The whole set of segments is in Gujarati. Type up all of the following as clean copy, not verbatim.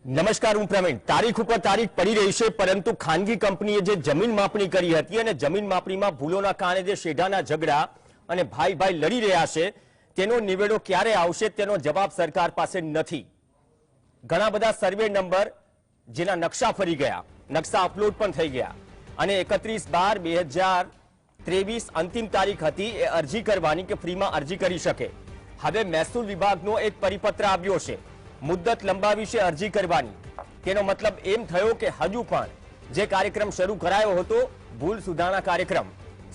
નમસ્કાર, હું પ્રવીણ. તારીખ ઉપર તારીખ પડી રહી છે, પરંતુ ખાનગી કંપનીએ જે જમીન માપણી કરી હતી અને જમીન માપણીમાં ભૂલોના કારણે જે શેઢાના ઝઘડા અને ભાઈ ભાઈ લડી રહ્યા છે, તેનો નિવેડો ક્યારે આવશે તેનો જવાબ સરકાર પાસે નથી. ઘણા બધા સર્વે નંબર જેના નકશા ફરી ગયા, નકશા અપલોડ પણ થઈ ગયા અને 31/12/2023 અંતિમ તારીખ હતી એ અરજી કરવાની કે ફ્રીમાં અરજી કરી શકે. હવે મહેસૂલ વિભાગનો એક પરિપત્ર આવ્યો છે, મુદ્દત લંબાવી છે અરજી કરવાની. તેનો મતલબ એમ થયો કે હજુ પણ જે કાર્યક્રમ શરૂ કરાયો હતો, ભૂલ સુધારણા કાર્યક્રમ,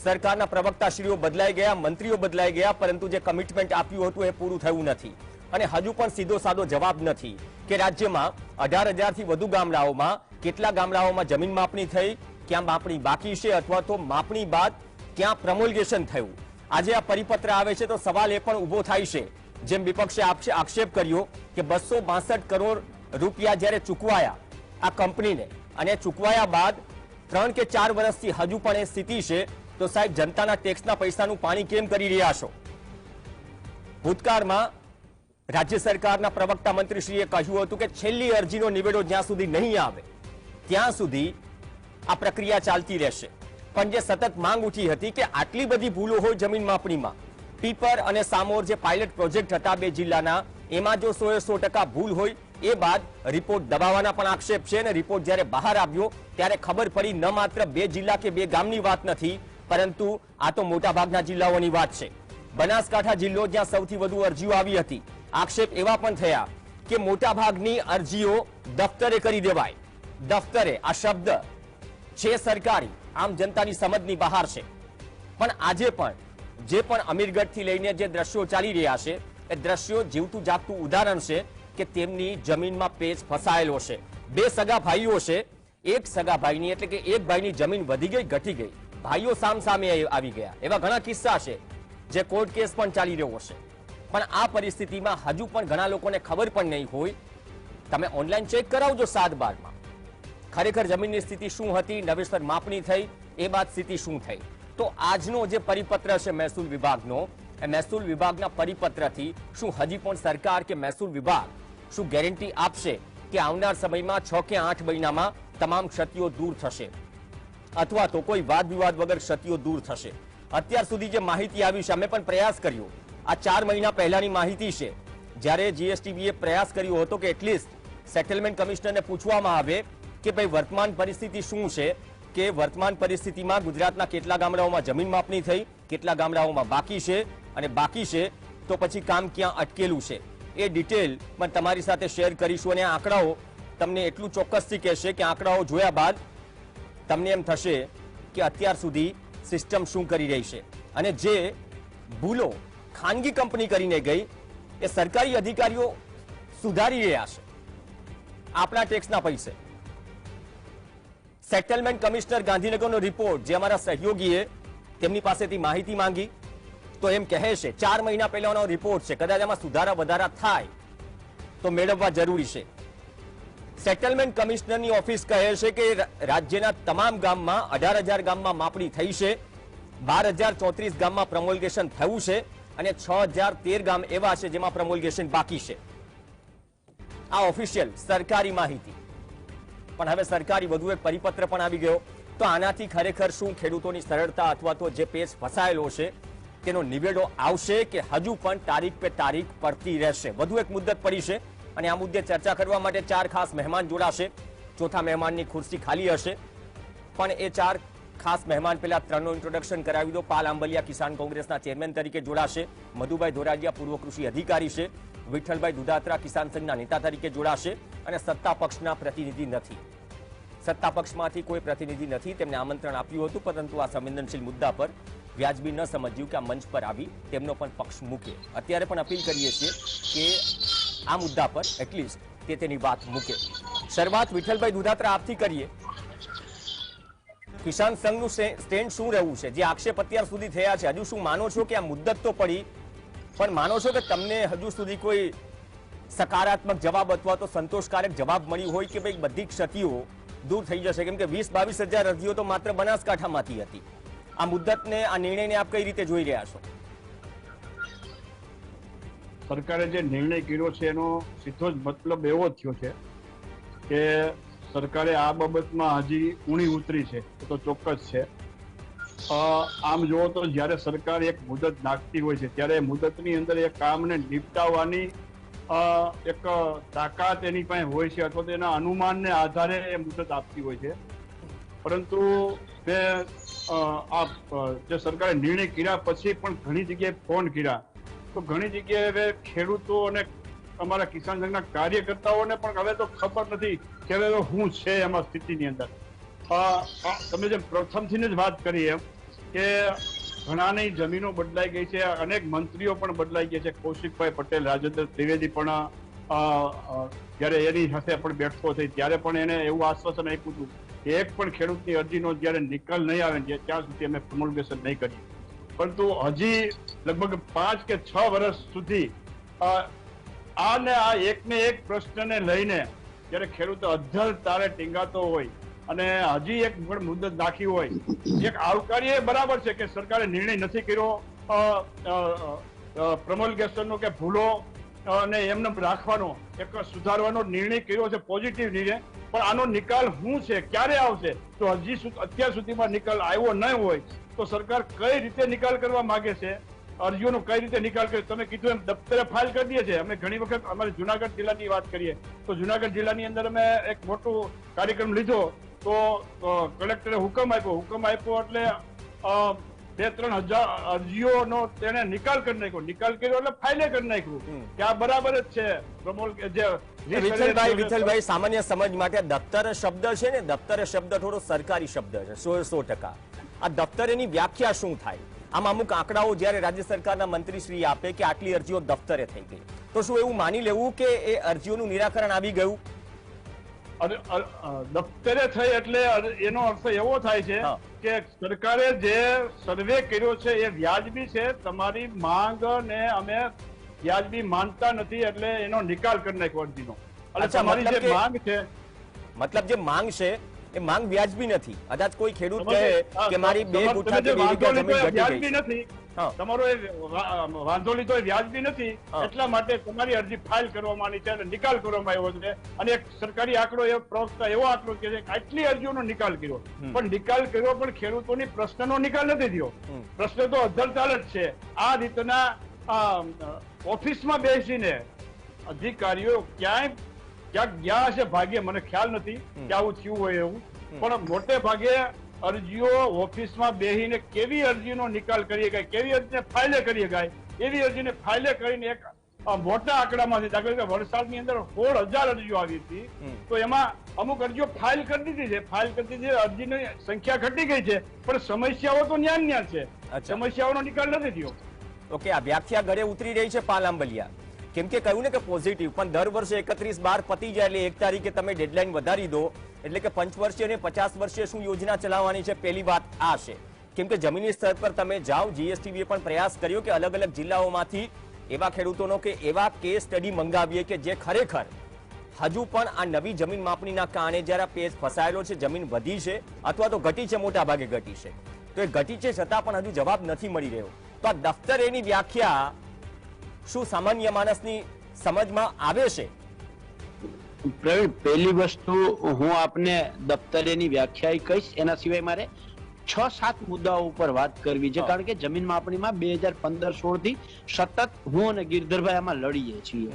સરકારના પ્રવક્તાશ્રીઓ બદલાઈ ગયા, મંત્રીઓ બદલાઈ ગયા, પરંતુ જે કમિટમેન્ટ આપ્યું હતું એ પૂરું થયું નથી. અને હજુ પણ સીધો સાદો જવાબ નથી કે રાજ્યમાં 18,000થી વધુ ગામડાઓમાં કેટલા ગામડાઓમાં જમીન માપણી થઈ, ક્યાં માપણી બાકી છે, અથવા તો માપણી બાદ ક્યાં પ્રમોલ્ગેશન થયું. આજે આ પરિપત્ર આવે છે તો સવાલ એ પણ ઉભો થાય છે, જેમ વિપક્ષે આક્ષેપ કર્યો કે 262 કરોડ રૂપિયા જ્યારે ચૂકવાયા આ કંપનીને અને ચૂકવાયા બાદ 3 કે 4 વર્ષથી હજુ પણ એ સ્થિતિ છે, તો સાહેબ જનતાના ટેક્સના પૈસાનું પાણી કેમ કરી રહ્યા છો? ભૂતકાળમાં રાજ્ય સરકારના પ્રવક્તા મંત્રીશ્રીએ કહ્યું હતું કે છેલ્લી અરજીનો નિવેડો જ્યાં સુધી નહીં આવે ત્યાં સુધી આ પ્રક્રિયા ચાલતી રહેશે. પણ જે સતત માંગ ઉઠી હતી કે આટલી બધી ભૂલો હોય જમીન માપણીમાં, પીપર અને સામોર જે પાયલટ પ્રોજેક્ટ હતા 2 જિલ્લાના, એમાં જો 100% ભૂલ હોય, એ બાદ રિપોર્ટ દબાવવાના પણ આક્ષેપ છે. અને રિપોર્ટ જ્યારે બહાર આવ્યો ત્યારે ખબર પડી ન માત્ર 2 જિલ્લા કે 2 ગામની વાત નથી, પરંતુ આ તો મોટાભાગના જિલ્લાઓની વાત છે. બનાસકાંઠા જિલ્લો જ્યાં સૌથી વધુ અરજીઓ આવી હતી, આક્ષેપ એવા પણ થયા કે મોટાભાગની અરજીઓ દફતરે કરી દેવાય. દફતરે આ શબ્દ છે સરકારી, આમ જનતાની સમજની બહાર છે. પણ આજે પણ જે પણ અમીરગઢથી લઈને જે દ્રશ્યો ચાલી રહ્યા છે, એ દ્રશ્યો જીવતું જાગતું ઉદાહરણ છે કે તેમની જમીનમાં પેચ ફસાયેલો છે. 2 સગા ભાઈઓ છે, એક સગા ભાઈની એટલે કે એક ભાઈની જમીન વધી ગઈ, ઘટી ગઈ, ભાઈઓ સામસામે આવી ગયા. એવા ઘણા કિસ્સા છે જે કોર્ટ કેસ પણ ચાલી રહ્યો છે. પણ આ પરિસ્થિતિમાં હજુ પણ ઘણા લોકોને ખબર પણ નહીં હોય. તમે ઓનલાઈન ચેક કરાવજો 7/12માં ખરેખર જમીનની સ્થિતિ શું હતી, નવેસર માપણી થઈ, એ બાદ સ્થિતિ શું થઈ. તો આજનો જે પરિપત્ર છે મહેસૂલ વિભાગનો, એ મહેસૂલ વિભાગના પરિપત્રથી શું હજી પણ સરકાર કે મહેસૂલ વિભાગ શું ગેરંટી આપશે કે આવનાર સમયમાં 6 કે 8 મહિનામાં તમામ ક્ષતિઓ દૂર થશે, અથવા તો કોઈ વાદ વિવાદ વગર ક્ષતિઓ દૂર થશે? અત્યાર સુધી જે માહિતી આવી છે, અમે પણ પ્રયાસ કર્યો, આ 4 મહિના પહેલાની માહિતી છે, જ્યારે જીએસટીબીએ પ્રયાસ કર્યો હતો કે એટલીસ્ટ સેટલમેન્ટ કમિશનરને પૂછવામાં આવે કે ભાઈ વર્તમાન પરિસ્થિતિ શું છે, કે વર્તમાન પરિસ્થિતિમાં ગુજરાતના કેટલા ગામડાઓમાં જમીન માપણી થઈ, કેટલા ગામડાઓમાં બાકી છે, અને બાકી છે તો પછી કામ ક્યાં અટકેલું છે. એ ડિટેલ પણ તમારી સાથે શેર કરીશું. અને આંકડાઓ તમને એટલું ચોક્કસથી કહેશે કે આંકડાઓ જોયા બાદ તમને એમ થશે કે અત્યાર સુધી સિસ્ટમ શું કરી રહી છે. અને જે ભૂલો ખાનગી કંપની કરીને ગઈ, એ સરકારી અધિકારીઓ સુધારી રહ્યા છે આપણા ટેક્સના પૈસે. સેટલમેન્ટ કમિશનર ગાંધીનગરનો રિપોર્ટ જે અમારા સહયોગીએ તેમની પાસેથી માહિતી માંગી, તો એમ કહે છે 4 મહિના પહેલાનો રિપોર્ટ છે, કદાચ એમાં સુધારા વધારા થાય તો મેળવવા જરૂરી છે. સેટલમેન્ટ કમિશનરની ઓફિસ કહે છે કે રાજ્યના તમામ ગામમાં 18,000 ગામમાં માપણી થઈ છે, 12,034 ગામમાં પ્રમોલ્ગેશન થયું છે, અને 6,013 ગામ એવા છે જેમાં પ્રમોલ્ગેશન બાકી છે. આ ઓફિશિયલ સરકારી માહિતી. પણ હવે સરકારી વધુ એક પરિપત્ર પણ આવી ગયો. તો આનાથી ખરેખર શું ખેડૂતોની સરળતા અથવા તો જે પેચ ફસાયેલો છે તેનો નિવેડો આવશે કે હજુ પણ તારીખ પે તારીખ પડતી રહેશે? વધુ એક મુદ્દત પડી છે અને આ મુદ્દે ચર્ચા કરવા માટે 4 ખાસ મહેમાન જોડાશે. ચોથા મહેમાનની ખુરશી ખાલી હશે, પણ એ 4 ખાસ મહેમાન પહેલા 3નું ઇન્ટ્રોડક્શન કરાવી દો. પાલ આંબલિયા કિસાન કોંગ્રેસના ચેરમેન તરીકે જોડાશે, મધુભાઈ ધોરાજીયા પૂર્વ કૃષિ અધિકારી છે, વિઠ્ઠલભાઈ દુધાત્રા કિસાન સંઘના નેતા તરીકે જોડાશે, અને સત્તા પક્ષના પ્રતિનિધિ નથી. સત્તા પક્ષમાંથી કોઈ પ્રતિનિધિ નથી. તેમને આમંત્રણ આપ્યું હતું, પરંતુ આ સંવેદનશીલ મુદ્દા પર વ્યાજબી ન સમજ્યું કે આ મંચ પર આવી તેમનો પણ પક્ષ મૂકે. અત્યારે પણ અપીલ કરીએ છીએ કે આ મુદ્દા પર એટલીસ્ટ તેની વાત મૂકે. શરૂઆત વિઠ્ઠલભાઈ દુધાત્રા આપથી કરીએ. કિસાન સંઘનું સ્ટેન્ડ શું રહેવું છે? જે આક્ષેપ અત્યાર સુધી થયા છે, હજુ શું માનો છો કે આ મુદ્દત તો પડી, પણ માનો છો કે તમને હજુ સુધી કોઈ સકારાત્મક જવાબ અથવા તો સંતોષકારક જવાબ મળી હોય કે ભાઈ બધી ક્ષતિઓ દૂર થઈ જશે? કેમ કે 20-22 હજાર અરજીઓ તો માત્ર બનાસકાંઠામાંથી હતી. આ મુદ્દતને, આ નિર્ણયને આપ કઈ રીતે જોઈ રહ્યા છો? સરકારે જે નિર્ણય કર્યો છે એનો સીધો જ મતલબ એવો થયો છે કે સરકારે આ બાબતમાં હજી ઊણી ઉતરી છે તો ચોક્કસ છે. આમ જુઓ તો જ્યારે સરકાર એક મુદત નાખતી હોય છે ત્યારે મુદતની અંદર એ કામને નિપટાવવાની એક તાકાત એની પાસે હોય છે અથવા તો એના અનુમાનને આધારે એ મુદત આપતી હોય છે. પરંતુ જે સરકારે નિર્ણય કર્યા પછી પણ ઘણી જગ્યાએ ફોન કર્યા તો ઘણી જગ્યાએ ખેડૂતો અને અમારા કિસાન સંઘના કાર્યકર્તાઓને પણ હવે તો ખબર નથી કે હવે શું છે એમાં સ્થિતિની અંદર. તમે જે પ્રથમથી જ વાત કરી એમ કે ઘણાની જમીનો બદલાઈ ગઈ છે, અનેક મંત્રીઓ પણ બદલાઈ ગયા છે. કૌશિકભાઈ પટેલ, રાજેન્દ્ર ત્રિવેદી પણ જયારે એની સાથે પણ બેઠકો થઈ ત્યારે પણ એને એવું આશ્વાસન આપ્યું હતું કે એક પણ ખેડૂતની અરજીનો જયારે નિકાલ નહીં આવે ત્યાં સુધી અમે પ્રોમોલ્ગેશન નહીં કરીએ. પરંતુ હજી લગભગ 5 કે 6 વર્ષ સુધી આ એકને એક પ્રશ્નને લઈને જયારે ખેડૂતો અધ્ધર તારે ટીંગાતો હોય અને હજી એક પણ મુદત નાખી હોય, એક આવકારીએ બરાબર છે કે સરકારે નિર્ણય નથી કર્યો પ્રમોલ્ગેશનનો કે ભૂલો અને એમને રાખવાનો, એક સુધારવાનો નિર્ણય કર્યો છે, પોઝિટિવ નિર્ણય. પણ આનો નિકાલ શું છે, ક્યારે આવશે? તો હજી અત્યાર સુધીમાં નિકાલ આવ્યો ન હોય તો સરકાર કઈ રીતે નિકાલ કરવા માંગે છે, અરજીઓનો કઈ રીતે નિકાલ કરે? તમે કીધું એમ દફતરે ફાઇલ કરી દઈએ છીએ. અમે ઘણી વખત અમારે જુનાગઢ જિલ્લાની વાત કરીએ તો જુનાગઢ જિલ્લાની અંદર અમે એક મોટો કાર્યક્રમ લીધો તો કલેક્ટરે હુકમ આપ્યો એટલે 2-3 હજાર અરજીઓનો તેને નિકાલ કરી નાખ્યો. નિકાલ કર્યો એટલે ફાઇલે કરી નાખ્યું કે આ બરાબર જ છે. વિઠ્ઠલભાઈ, સામાન્ય સમજ માટે દફતર શબ્દ છે ને, દફતર શબ્દ થોડો સરકારી શબ્દ છે 100%. આ દફતર એની વ્યાખ્યા શું થાય? આમ અમુક આંકડાઓ જયારે રાજ્ય સરકારના મંત્રીશ્રી આપે કે આટલી અરજીઓ દફતરે થઈ ગઈ, તો શું એવું માની લેવું કે એ અરજીઓનું નિરાકરણ આવી ગયું? દફતરે થઈ એટલે એનો અર્થ એવો થાય છે કે સરકારે જે સર્વે કર્યો છે એ વ્યાજબી છે. તમારી માંગ ને અમે વ્યાજબી માનતા નથી એટલે એનો નિકાલ કરી નાખ્યો અરજીનો. તમારી જે માંગ છે, મતલબ જે માંગ છે એ માંગ વ્યાજબી નથી. કદાચ કોઈ ખેડૂત કહે કે મારી 2 ગુઠ્ઠાથી 2 વીઘા જમીન ઘટી ગઈ નથી, તમારો વાંધો લીધો વ્યાજબી નથી, એટલા માટે તમારી અરજી ફાઇલ કરવામાં છે અને નિકાલ કરવામાં આવ્યો છે. અને એક સરકારી આંકડો પ્રવક્તા એવો આંકડો કે આટલી અરજીઓનો નિકાલ કર્યો, પણ નિકાલ કર્યો પણ ખેડૂતોની પ્રશ્નનો નિકાલ નથી થયો. પ્રશ્ન તો અધ્ધરચાલ જ છે. આ રીતના ઓફિસમાં બેસીને અધિકારીઓ ક્યાંક ગયા હશે ભાગ્યે, મને ખ્યાલ નથી કે આવું થયું હોય એવું, પણ મોટે ભાગે અરજીઓ ઓફિસમાં બેસીને કેવી અરજીનો નિકાલ કરી શકાય, કેવી અરજીને ફાઇલે કરી શકાય, એવી અરજીને ફાઇલે કરીને એક મોટા આંકડામાંથી, દાખલા તરીકે વલસાડની અંદર 16,000 અરજીઓ આવી હતી તો એમાં અમુક અરજીઓ ફાઇલ કરી દીધી છે, અરજીની સંખ્યા ઘટી ગઈ છે, પણ સમસ્યાઓ તો ન્યા છે, સમસ્યાઓનો નિકાલ નથી થયો. ઓકે, આ વ્યાખ્યા ઘરે ઉતરી રહી છે પાલ આંબલિયા, કેમ કે કહ્યું ને કે પોઝિટિવ, પણ દર વર્ષે 31/12 પતી જાય એટલે 1 તારીખે તમે ડેડલાઇન વધારી દો એટલે કે 5 વર્ષીય અને 50 વર્ષીય શું યોજના ચલાવવાની છે, પહેલી વાત આ છે. કેમ કે જમીની સ્તર પર તમે જાઓ, જીએસટીવીએ પણ પ્રયાસ કર્યો કે અલગ અલગ જિલ્લાઓમાંથી એવા ખેડૂતોનો કે એવા કેસ સ્ટડી મંગાવીએ કે જે ખરેખર હજુ પણ આ નવી જમીન માપણીના કારણે જયારે પેજ ફસાયેલો છે, જમીન વધી છે અથવા તો ઘટી છે, મોટા ભાગે ઘટી છે, તો એ ઘટી છે છતાં પણ હજુ જવાબ નથી મળી રહ્યો. તો આ દફતર એની વ્યાખ્યા શું સામાન્ય માણસની સમજમાં આવે છે? પ્રવીણ, પહેલી વસ્તુ હું આપને દફતરેની વ્યાખ્યા કહીશ, એના સિવાય મારે 6-7 મુદ્દાઓ ઉપર વાત કરવી છે. કારણ કે જમીન માપણીમાં 2015-16 થી સતત હું અને ગિરધરભાઈ આમાં લડીએ છીએ.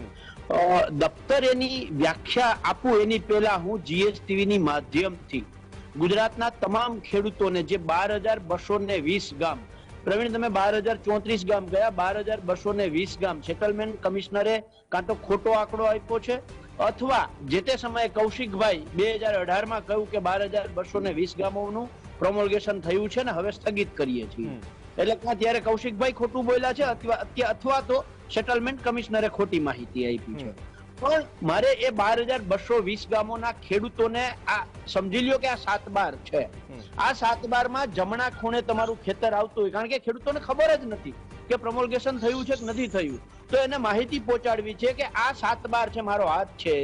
દફતરેની વ્યાખ્યા આપું એની પહેલા હું જીએસટીવી ની માધ્યમથી ગુજરાતના તમામ ખેડૂતોને જે 12,220 ગામ, પ્રવીણ તમે 12,034 ગામ ગયા, 12,220 ગામ સેટલમેન્ટ કમિશનરે કાં તો ખોટો આંકડો આપ્યો છે અથવા જે તે સમયે કૌશિકભાઈ 2018માં કહ્યું કે 12,220 ગામોનું પ્રોમોલ્ગેશન થયું છે ને હવે સ્થગિત કરીએ છીએ, એટલે ત્યારે કૌશિકભાઈ ખોટું બોલ્યા છે અથવા તો સેટલમેન્ટ કમિશનરે ખોટી માહિતી આપી છે. પણ મારે એ 12,220 ગામોના ખેડૂતોને આ સમજી લ્યો કે આ 7/12 છે. આ 7/12 માં જમણા ખૂણે તમારું ખેતર આવતું હોય, કારણ કે ખેડૂતોને ખબર જ નથી કે પ્રમોલ્ગેશન થયું છે કે નથી થયું, તો એને માહિતી પહોંચાડવી છે કે આ 7/12 છે મારો હાથ છે,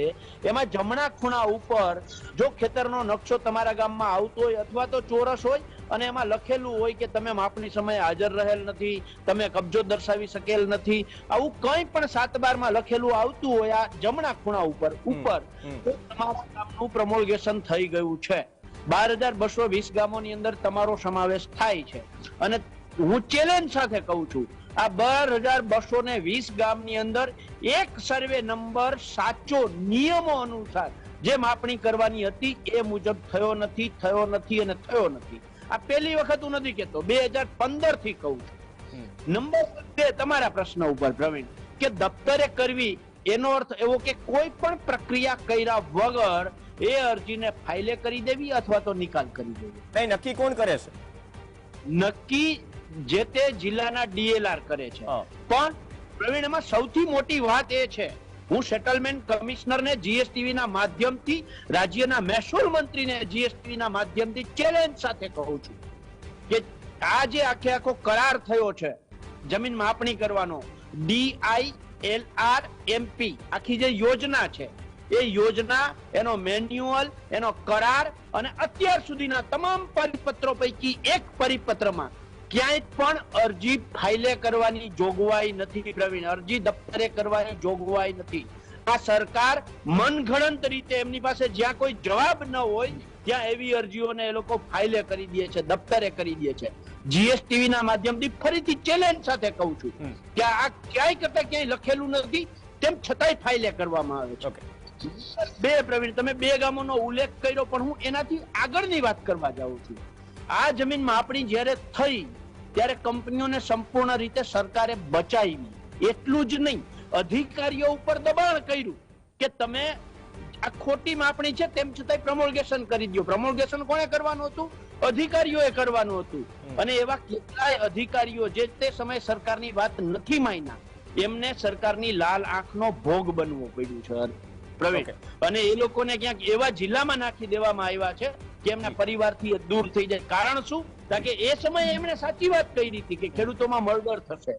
એમાં જમણા ખૂણા ઉપર જો ખેતરનો નકશો તમારા ગામમાં આવતો હોય અથવા તો ચોરસ હોય અને એમાં લખેલું હોય કે તમે માપણી સમયે હાજર રહેલ નથી, તમે કબજો દર્શાવી શકેલ નથી, આવું કંઈ પણ 7/12 લખેલું આવતું હોય આ જમણા ખૂણા ઉપર તો તમારા ગામનું પ્રમોલ્ગેશન થઈ ગયું છે. 12,220 ગામોની અંદર તમારો સમાવેશ થાય છે. અને હું ચેલેન્જ સાથે કહું છું, આ 12,220 ગામની અંદર એક સર્વે નંબર સાચો નિયમો અનુસાર જે માપણી કરવાની હતી એ મુજબ થયો નથી અને થયો નથી. આ પહેલી વખત હું નથી કહેતો, 2015 થી કહું છું. નંબર 2 તમારા પ્રશ્ન ઉપર પ્રવીણ, કે દફતરે કરવી એનો અર્થ એવો કે કોઈ પણ પ્રક્રિયા કર્યા વગર એ અરજીને ફાઇલે કરી દેવી અથવા તો નિકાલ કરી દેવી. નહીં, નક્કી કોણ કરે છે? નક્કી જે તે જિલ્લાના ડીએલઆર કરે છે. પણ પ્રવીણ, એમાં સૌથી મોટી વાત એ છે, હું સેટલમેન્ટ કમિશનરને જીએસટીવી ના માધ્યમથી, રાજ્યના મહેસૂલ મંત્રીને જીએસટીવી ના માધ્યમથી ચેલેન્જ સાથે કહું છું કે આ જે આખો કરાર થયો છે જમીન માપણી કરવાનો, DILRMP આખી જે યોજના છે એ યોજના, એનો મેન્યુઅલ, એનો કરાર અને અત્યાર સુધીના તમામ પરિપત્રો પૈકી એક પરિપત્રમાં ક્યાંય પણ અરજી ફાઇલે કરવાની જોગવાઈ નથી પ્રવીણ, અરજી દફતરે કરવાની જોગવાઈ નથી. આ સરકાર મનગણંત રીતે એમની પાસે જ્યાં કોઈ જવાબ ન હોય ત્યાં એવી અરજીઓને એ લોકો ફાઇલે કરી દે છે, દફતરે કરી દે છે. જીએસટીવી ના માધ્યમથી ફરીથી ચેલેન્જ સાથે કહું છું કે આ ક્યાંય કરતા ક્યાંય લખેલું નથી, તેમ છતાંય ફાઇલે કરવામાં આવે છે. બે પ્રવીણ, તમે 2 ગામોનો ઉલ્લેખ કર્યો, પણ હું એનાથી આગળની વાત કરવા જાઉં છું. આ જમીન માપણી જ્યારે થઈ ત્યારે કંપનીઓને સંપૂર્ણ રીતે સરકારે બચાવી. એટલું જ નહીં, અધિકારીઓ ઉપર દબાણ કર્યું કે તમે આ ખોટી માપણી છે તેમ છતાંય પ્રમોલ્ગેશન કરી દો. પ્રમોલ્ગેશન કોણે કરવાનું હતું? અધિકારીઓએ કરવાનું હતું. અને એવા કેટલાય અધિકારીઓ જે તે સમયે સરકારની વાત નથી માન્યા, એમને સરકારની લાલ આંખનો ભોગ બનવો પડ્યું છે પ્રવીણ. અને એ લોકોને ક્યાંક એવા જિલ્લામાં નાખી દેવામાં આવ્યા છે કે એમના પરિવારથી દૂર થઈ જાય. કારણ શું? કારણ કે એ સમયે એમણે સાચી વાત કહી હતી કે ખેડૂતોમાં મળદર થશે.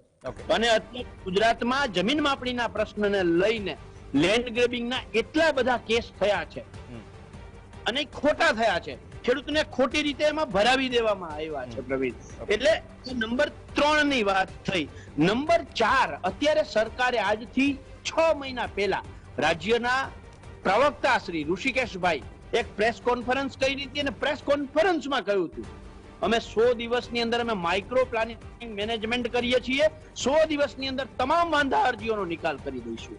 અને અત્યારે ગુજરાતમાં જમીન માપણીના પ્રશ્નને લઈને લેન્ડ ગ્રેબિંગના એટલા બધા કેસ થયા છે અને ખોટા થયા છે, ખેડૂતને ખોટી રીતે એમાં ભરાવી દેવામાં આવ્યા છે પ્રવીણ. એટલે નંબર 3 ની વાત થઈ. નંબર 4, અત્યારે સરકારે આજથી 6 મહિના પહેલા રાજ્યના પ્રવક્તા શ્રી ઋષિકેશભાઈ એક પ્રેસ કોન્ફરન્સ કરી હતી અને પ્રેસ કોન્ફરન્સમાં કહ્યું હતું અમે 100 દિવસની અંદર અમે માઇક્રો પ્લાનિંગ મેનેજમેન્ટ કરીએ છીએ, 100 દિવસની અંદર તમામ વાંધા અરજીઓનો નિકાલ કરી દઈશું.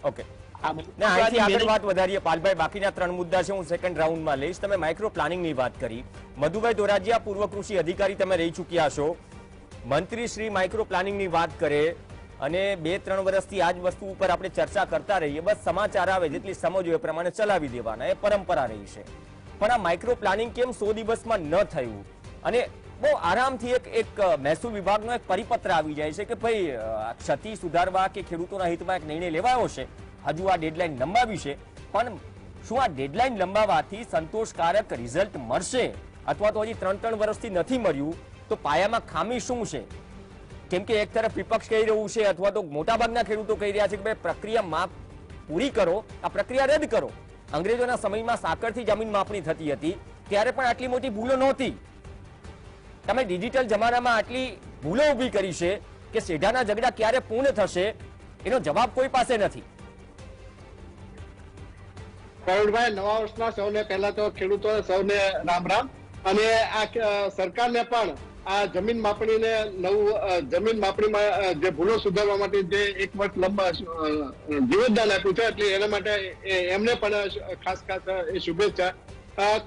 અહીંથી આગળ વાત વધારીએ પાલભાઈ, બાકીના 3 મુદ્દા છે હું સેકન્ડ રાઉન્ડમાં લઈશ. તમે માઇક્રો પ્લાનિંગની વાત કરી, મધુભાઈ ધોરાજીયા પૂર્વ કૃષિ અધિકારી તમે રહી ચૂક્યા છો, મંત્રી શ્રી માઇક્રો પ્લાનિંગની વાત કરે અને 2-3 વર્ષથી આ જ વસ્તુ ઉપર આપણે ચર્ચા કરતા રહીએ, બસ સમાચાર આવે જેટલી સમજ એ પ્રમાણે ચલાવી દેવાના, એ પરંપરા રહી છે. પણ આ માઇક્રો પ્લાનિંગ કેમ 100 દિવસમાં ન થયું? અને બહુ આરામથી એક મહેસૂલ વિભાગનો એક પરિપત્ર આવી જાય છે કે ભાઈ ક્ષતિ સુધારવા કે ખેડૂતોના હિતમાં એક નિર્ણય લેવાયો છે, હજુ આ ડેડલાઇન લંબાવી છે, પણ શું આ ડેડલાઇન લંબાવવાથી સંતોષકારક રિઝલ્ટ મળશે અથવા તો હજી 3 વર્ષથી નથી મળ્યું તો પાયામાં ખામી શું છે? કેમ કે એક તરફ વિપક્ષ કહી રહ્યું છે અથવા તો મોટાભાગના ખેડૂતો કહી રહ્યા છે કે ભાઈ પ્રક્રિયા માપ પૂરી કરો, આ પ્રક્રિયા રદ કરો. અંગ્રેજોના સમયમાં સાકરથી જમીન માપણી થતી હતી ત્યારે પણ આટલી મોટી ભૂલો નહોતી. તમે ડિજિટલ જમાનામાં આટલી ભૂલો ઊભી કરી છે કે સેઢાના ઝઘડા ક્યારે પૂર્ણ થશે એનો જવાબ કોઈ પાસે નથી. પ્રવીણભાઈ, નવા વર્ષના સૌને પહેલા તો ખેડૂતો સૌને રામ રામ. અને આ સરકારને પણ આ જમીન માપણીને જમીન માપણીમાં જે ભૂલો સુધારવા માટે જે 1 વર્ષ લંબા જીવનદાન આપ્યું છે એટલે એના માટે એમને પણ ખાસ શુભેચ્છા.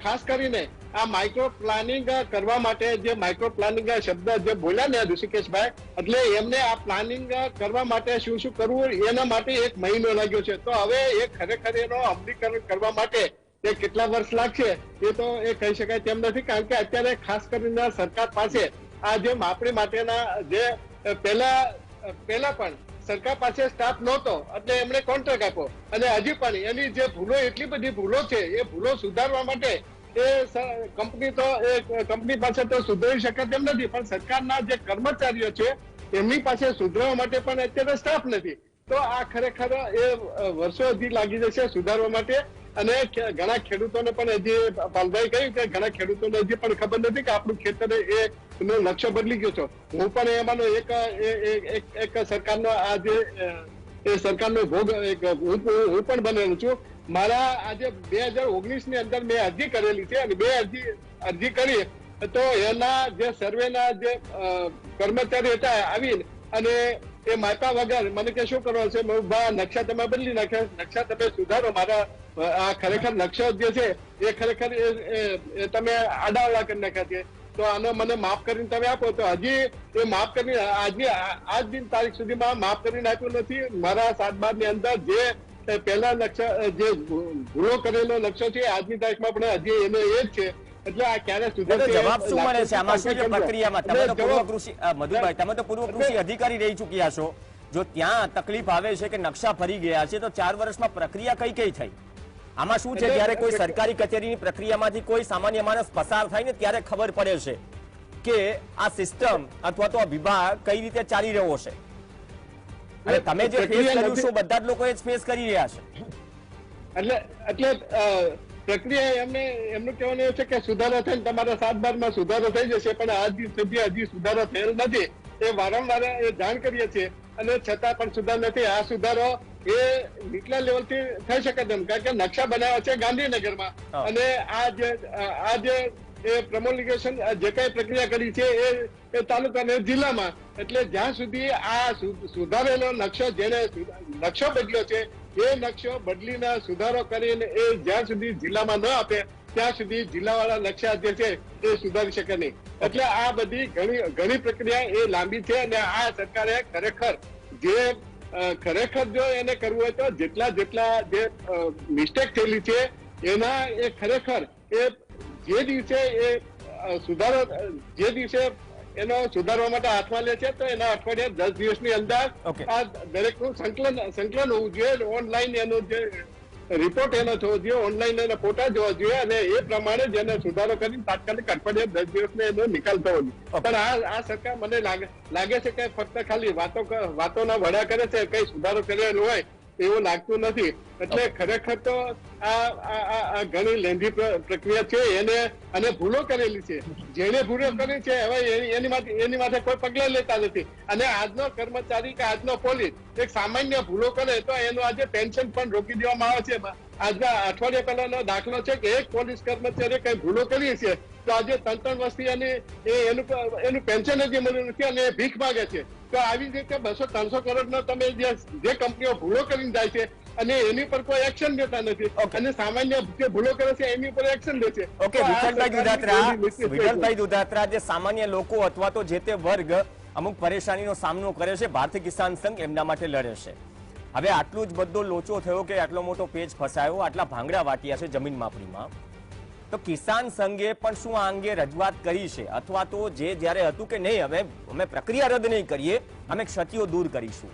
ખાસ કરીને આ માઇક્રો પ્લાનિંગ કરવા માટે જે માઇક્રો પ્લાનિંગ શબ્દ જે બોલ્યા ને ઋષિકેશભાઈ, એટલે એમને આ પ્લાનિંગ કરવા માટે શું શું કરવું એના માટે 1 મહિનો લાગ્યો છે. તો હવે એ ખરેખર એનો અમલીકરણ કરવા માટે એ કેટલા વર્ષ લાગશે એ તો એ કહી શકાય તેમ નથી. કારણ કે અત્યારે ખાસ કરીને સરકાર પાસે આ જે માપણી માટેના જે પહેલા પણ સરકાર પાસે સ્ટાફ નહોતો એટલે એમણે કોન્ટ્રાક્ટ આપ્યો અને હજી પણ એની જે ભૂલો, એટલી બધી ભૂલો છે, એ ભૂલો સુધારવા માટે કંપની પાસે તો સુધારી શકે તેમ નથી. પણ સરકારના જે કર્મચારીઓ છે એમની પાસે સુધારવા માટે પણ અત્યારે સ્ટાફ નથી. તો આ ખરેખર એ વર્ષો હજી લાગી જશે સુધારવા માટે. અને ઘણા ખેડૂતોને પણ હજી પાલભાઈ કહ્યું કે ઘણા ખેડૂતોને હજી પણ ખબર નથી કે આપણું ખેતર એનો નકશો બદલી ગયો છે. હું પણ એમાંનો એક સરકારનો આ જે એ સરકારનો ભોગ હું પણ બનેલો છું. મારા આજે 2019 ની અંદર મેં અરજી કરેલી છે અને અરજી કરી તો એના જે સર્વેના જે કર્મચારી હતા આવીને અને એ માપ્યા વગર મને કે શું કરવાનું છે, નકશા તમે બદલી નાખ્યા, નકશા તમે સુધારો, મારા આ ખરેખર નકશો જે છે એ ખરેખર એ તમે આડાવડા કરી નાખ્યા છે, તો આનો મને માફ કરીને તમે આપો. તો હજી એ માફ કરીને આજ દિન તારીખ સુધીમાં માફ કરીને આપ્યું નથી. મારા 7/12 ની અંદર જે પહેલા નકશા જે ભૂલો કરેલો નકશો છે આજની તારીખમાં પણ હજી એનો એ જ છે. એટલે આ ક્યારે સુધરશે? જવાબ શું મળે છે આમાં? શું છે પ્રક્રિયામાં? તમે તો પૂર્વ કૃષિ મધુભાઈ, તમે તો પૂર્વ કૃષિ અધિકારી રહી ચૂક્યા છો. જો ત્યાં તકલીફ આવે છે કે નકશા ફરી ગયા છે, તો 4 વર્ષમાં પ્રક્રિયા કઈ કઈ થઈ? આમાં શું છે, જયારે કોઈ સરકારી કચેરીની પ્રક્રિયામાંથી કોઈ સામાન્ય માણસ પસાર થાય ને ત્યારે ખબર પડે છે કે આ સિસ્ટમ અથવા તો આ વિભાગ કઈ રીતે ચાલી રહ્યો છે. અને તમે જે ફેસ કર્યું શું બધા જ લોકો એ જ ફેસ કરી રહ્યા છે. એટલે પ્રક્રિયા એમનું કહેવાનું એવું છે કે સુધારો થઈને તમારા 7/12 માં સુધારો થઈ જશે, પણ આજ સુધી હજી સુધારો થયેલ નથી. એ વારંવાર એ જાણ કરીએ છીએ અને છતાં પણ સુધારો નથી. આ સુધારો એ નીચલા લેવલથી થઈ શકે તેમ, કારણ કે નકશા બનાવ્યા છે ગાંધીનગરમાં અને આ જે એ પ્રમોલિગેશન જે કઈ પ્રક્રિયા કરી છે એ તાલુકા અને જિલ્લામાં. એટલે જ્યાં સુધી આ સુધારેલો નકશો જેને નકશો બદલ્યો છે એ નકશો બદલીને સુધારો કરીને એ જ્યાં સુધી જિલ્લામાં ન આપે ત્યાં સુધી જિલ્લાવાળા નકશા જે છે એ સુધારી શકે નહીં. એટલે આ બધી ઘણી પ્રક્રિયા એ લાંબી છે અને આ સરકારે ખરેખર જો એને કરવું હોય તો જેટલા જે મિસ્ટેક થયેલી છે એના એ ખરેખર એ જે દિવસે એ સુધારો જે દિવસે એનો સુધારવા માટે હાથમાં લે છે તો એના અઠવાડિયા 10 દિવસની અંદર આ દરેકનું સંકલન હોવું જોઈએ. ઓનલાઈન એનો જે રિપોર્ટ એનો થવો જોઈએ, ઓનલાઈન એના ફોટા જોવા જોઈએ અને એ પ્રમાણે જેને સુધારો કરીને તાત્કાલિક અઠવાડિયા 10 દિવસને એનો નિકાલ થવો જોઈએ. પણ આ સરકાર મને લાગે છે કે ફક્ત ખાલી વાતોના વડા કરે છે, કઈ સુધારો કરેલો હોય એવું લાગતું નથી. એટલે ખરેખર તો આ ઘણી લેન્ધી પ્રક્રિયા છે એને અને ભૂલો કરેલી છે. જેને ભૂલો કરી છે હવે એની માટે કોઈ પગલા લેતા નથી. અને આજનો કર્મચારી કે આજનો પોલીસ એક સામાન્ય ભૂલો કરે તો એનું આજે પેન્શન પણ રોકી દેવામાં આવે છે. આજના અઠવાડિયા પહેલાનો દાખલો છે કે એક પોલીસ કર્મચારી કઈ ભૂલો કરી છે તો આજે 3 વર્ષથી એનું પેન્શન જ મળ્યું નથી અને ભીખ માંગે છે. તો આવી રીતે 200-300 કરોડનો તમે જે કંપનીઓ ભૂલો કરીને જાય છે અને એની પર કોઈ એક્શન લેતા નથી અને સામાન્ય જે ભૂલો કરે છે એની પર એક્શન લે છે. ઓકે, વિઠ્ઠલભાઈ દુધાત્રા, જે સામાન્ય લોકો અથવા તો જે તે વર્ગ અમુક પરેશાનીનો સામનો કરે છે, ભારતીય કિસાન સંઘ એમના માટે લડે છે. હવે આટલું જ બધો લોચો થયો કે આટલો મોટો પેજ ફસાયો, આટલા ભાંગડા વાટ્યા છે જમીન માપણીમાં, તો કિસાન સંઘે પણ શું આ અંગે રજૂઆત કરી છે? અથવા તો જે જ્યારે હતું કે નહીં હવે અમે પ્રક્રિયા રદ નહીં કરીએ, અમે ક્ષતિઓ દૂર કરીશું,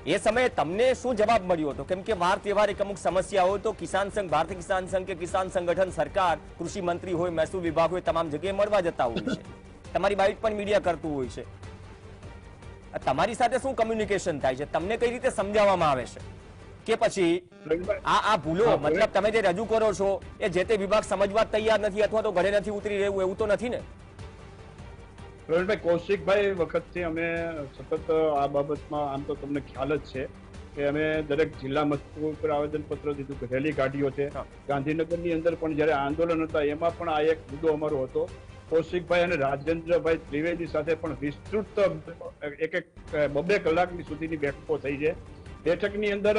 એ સમયે તમને શું જવાબ મળ્યો હતો? કેમ કે વાર તહેવારે અમુક સમસ્યા હોય તો કિસાન સંઘ, ભારતીય કિસાન સંઘ કે કિસાન સંગઠન, સરકાર, કૃષિ મંત્રી હોય, મહેસૂલ વિભાગ હોય, તમામ જગ્યાએ મળવા જતા હોય છે. તમારી બાઇટ પણ મીડિયા કરતું હોય છે. તમારી સાથે શું કમ્યુનિકેશન થાય છે? તમને કઈ રીતે સમજાવવામાં આવે છે કે પછી આ ભૂલો મતલબ તમે જે રજૂ કરો છો એ જે તે વિભાગ સમજવા તૈયાર નથી અથવા તો ઘરે નથી ઉતરી રહ્યું, એવું તો નથી ને? પ્રવીણભાઈ, કૌશિકભાઈ વખતથી અમે સતત આ બાબતમાં, આમ તો તમને ખ્યાલ જ છે કે અમે દરેક જિલ્લા મથકો ઉપર આવેદનપત્ર દીધું, રેલી કાઢ્યો છે. ગાંધીનગરની અંદર પણ જયારે આંદોલન હતા એમાં પણ આ એક મુદ્દો અમારો હતો. કૌશિકભાઈ અને રાજેન્દ્રભાઈ ત્રિવેદી સાથે પણ વિસ્તૃત 1-2 કલાકની સુધીની બેઠકો થઈ છે. બેઠકની અંદર